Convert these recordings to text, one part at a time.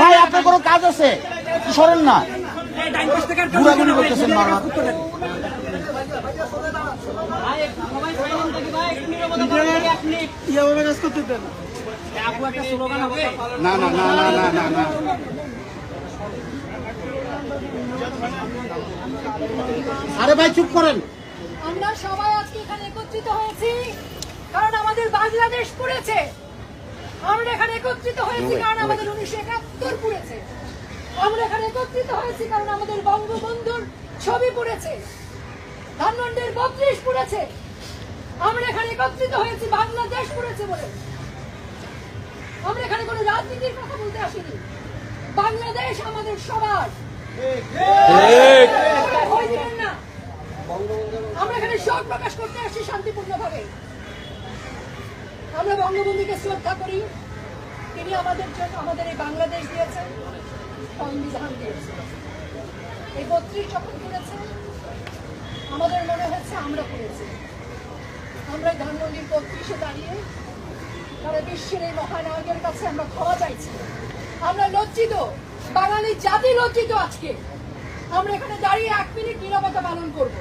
ভাই আপনার কোনো কাজ আছে? সরেন না, ঘুরাঘুরি করতেছেন বারবার। না না না না না না না, আরে ভাই চুপ করেন। আমরা সবাই আজকে এখানে একত্রিত হয়েছি কারণ আমাদের বাংলাদেশ পুড়েছে। আমরা এখানে একত্রিত হয়েছি কারণ আমাদের 1971 পুড়েছে। আমরা এখানে একত্রিত হয়েছি কারণ আমাদের বঙ্গবন্ধুর ছবি পুড়েছে, ধানমন্ডির 32 পুড়েছে। আমরা এখানে একত্রিত হয়েছি বাংলাদেশ পুড়েছে বলে। আমরা এখানে কোনো রাজনীতির কথা বলতে আসিনি। বাংলাদেশ আমাদের সবার। না, আমরা এখানে শোক প্রকাশ করতে আসছি শান্তিপূর্ণভাবে। আমরা বঙ্গবন্ধুকে শ্রদ্ধা করি। তিনি আমাদের জন্য আমাদের এই বাংলাদেশ দিয়েছেন, সংবিধান দিয়েছেন। এই 32 যখন করেছে আমাদের মনে হচ্ছে আমরা করেছি। আমরা ধানমন্ডির 32-এ দাঁড়িয়ে তারা বিশ্বের এই মহানায়কের কাছে আমরা ক্ষমা চাইছি। আমরা লজ্জিত, বাঙালি জাতি লজ্জিত। আজকে আমরা এখানে দাঁড়িয়ে 1 মিনিট নীরবতা পালন করব।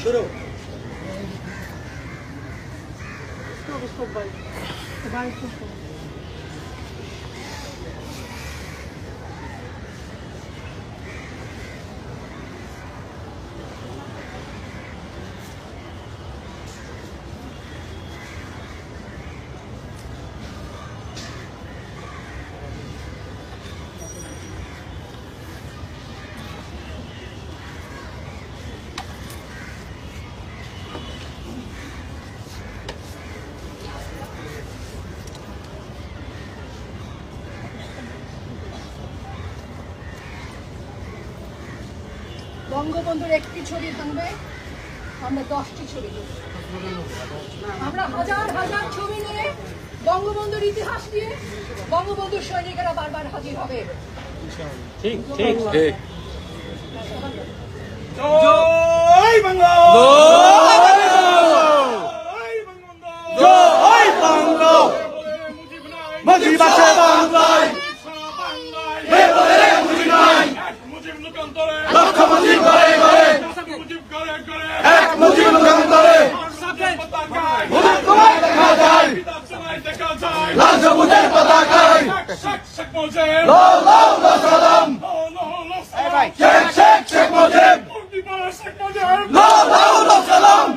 শুরু। বঙ্গবন্ধুর একটি ছবি ভাঙবে, আমরা 10টি ছবি দেব। আমরা হাজার হাজার ছবি নিয়ে বঙ্গবন্ধুর ইতিহাস নিয়ে বঙ্গবন্ধুর সৈনিকেরা বারবার হাজির হবে। ঠিক ঠিক ঠিক। জয় বাংলা, জয় বাংলা, মুজিব আছে বাংলায়, লক্ষ মুজিব ঘরে ঘরে, এক মুজিব লোকান্তরে, মুজিব তোমায় দেখা যায়, লাল সবুজের পতাকায়, লাও লাও লাও সালাম, শেখ শেখ শেখ মুজিব, লাও লাও লাও সালাম,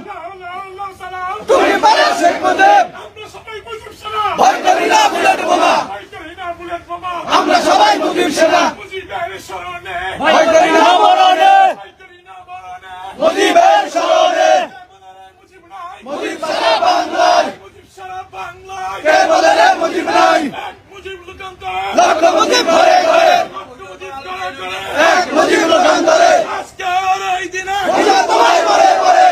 তুমি পারে শেখ মুজিব, ভয় করি না বুলেট বোমা, আমরা সবাই মুজিব সেনা, ভয় করি না মরণে, মুজিবের স্মরণে, মুজিব সারা বাংলায়, কে বলে রে মুজিব নাই, লক্ষ মুজিব ঘরে ঘরে, এক মুজিব লোকান্তরে, কিতাব তোমায় মরে মরে,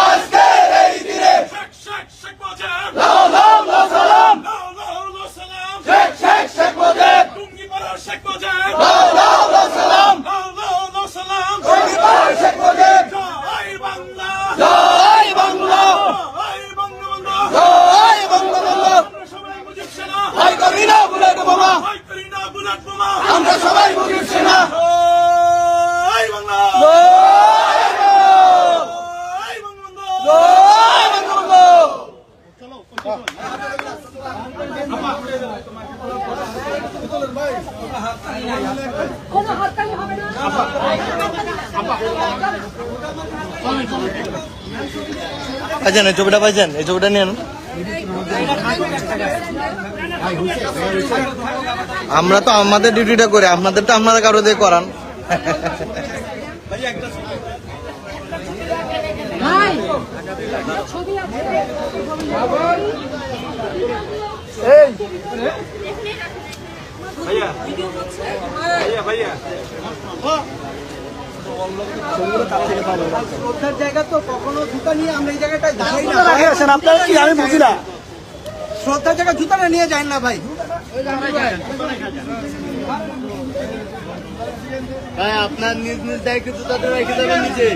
আজকের এই দিনে, লাও লাও লাও সালাম, শেখ শেখ শেখ মুজিব, লাও লাও লাও সালাম, তুমি পারে শেখ মুজিব, জয় বাংলা, জয় বঙ্গবন্ধু, ভয় করি না বুলেট বোমা, আমরা সবাই মুজিব সেনা, জয় বাংলা, জয় বঙ্গবন্ধু। কোনো হাততালি হবে না। ভাইজান এই ছবিটা, ভাইজান এই ছবিটা নিয়ে আনুন। আমরা তো আমাদের ডিউটিটা করি, আপনাদের তো আপনারা কারো দিয়ে করান। ছবি আছে। শ্রদ্ধার জায়গা তো কখনো জুতা নিয়ে আমরা এই জায়গাটায় দাঁড়াই না। আপনারা কি আমি বুঝি না, শ্রদ্ধার জায়গা জুতাটা নিয়ে যায় না ভাই। ভাই আপনার নিজ নিজ দায়িত্ব জুতাটা রেখে দেবেন নিচে।